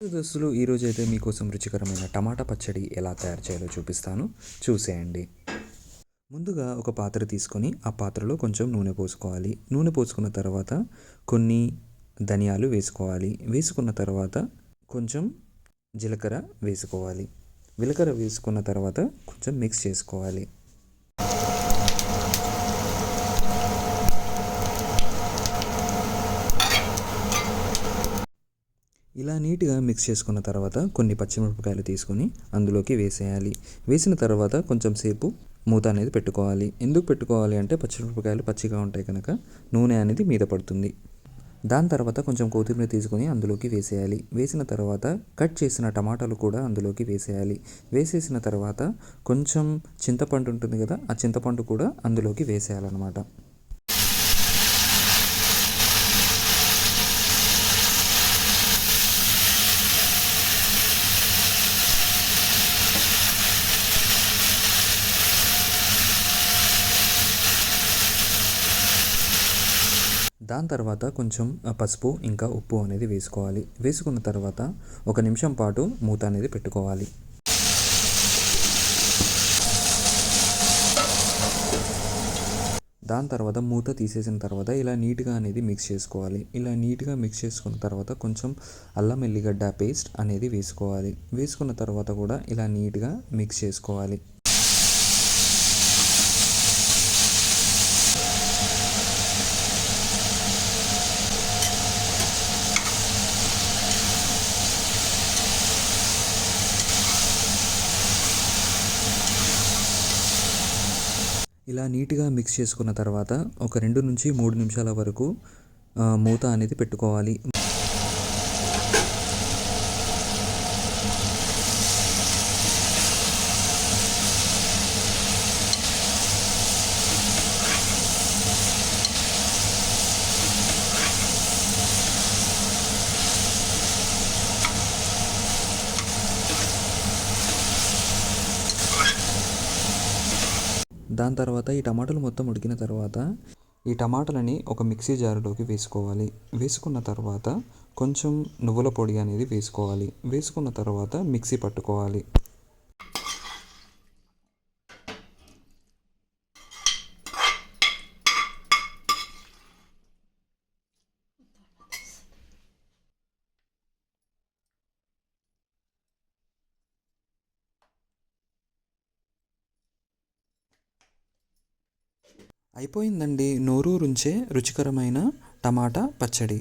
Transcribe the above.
దోస్తులు ఈరోజు అయితే మీకోసం రుచికరమైన టమాటా పచ్చడి ఎలా తయారు చేయాలో చూపిస్తాను, చూసేయండి. ముందుగా ఒక పాత్ర తీసుకొని ఆ పాత్రలో కొంచెం నూనె పోసుకోవాలి. నూనె పోసుకున్న తర్వాత కొన్ని ధనియాలు వేసుకోవాలి. వేసుకున్న తర్వాత కొంచెం జీలకర్ర వేసుకోవాలి. జీలకర్ర వేసుకున్న తర్వాత కొంచెం మిక్స్ చేసుకోవాలి. ఇలా నీట్గా మిక్స్ చేసుకున్న తర్వాత కొన్ని పచ్చిమిరపకాయలు తీసుకొని అందులోకి వేసేయాలి. వేసిన తర్వాత కొంచెం సేపు మూత అనేది పెట్టుకోవాలి. ఎందుకు పెట్టుకోవాలి అంటే పచ్చిమిరపకాయలు పచ్చిగా ఉంటాయి కనుక నూనె అనేది మీద పడుతుంది. దాని తర్వాత కొంచెం కొత్తిమీర తీసుకొని అందులోకి వేసేయాలి. వేసిన తర్వాత కట్ చేసిన టమాటాలు కూడా అందులోకి వేసేయాలి. వేసేసిన తర్వాత కొంచెం చింతపండు ఉంటుంది కదా, ఆ చింతపండు కూడా అందులోకి వేసేయాలన్నమాట. దాని తర్వాత కొంచెం పసుపు ఇంకా ఉప్పు అనేది వేసుకోవాలి. వేసుకున్న తర్వాత 1 నిమిషం పాటు మూత అనేది పెట్టుకోవాలి. దాని తర్వాత మూత తీసేసిన తర్వాత ఇలా నీట్గా అనేది మిక్స్ చేసుకోవాలి. ఇలా నీట్గా మిక్స్ చేసుకున్న తర్వాత కొంచెం అల్లం ఎల్లిగడ్డ పేస్ట్ అనేది వేసుకోవాలి. వేసుకున్న తర్వాత కూడా ఇలా నీట్గా మిక్స్ చేసుకోవాలి. ఇలా నీట్గా మిక్స్ చేసుకున్న తర్వాత ఒక 2 నుంచి 3 నిమిషాల వరకు మూత అనేది పెట్టుకోవాలి. దాని తర్వాత ఈ టమాటాలు మొత్తం ఉడికిన తర్వాత ఈ టమాటాలని ఒక మిక్సీ జారులోకి వేసుకోవాలి. వేసుకున్న తర్వాత కొంచెం నువ్వుల పొడి అనేది వేసుకోవాలి. వేసుకున్న తర్వాత మిక్సీ పట్టుకోవాలి. అయిపోయిందండి నోరూరుంచే రుచికరమైన టమాటా పచ్చడి.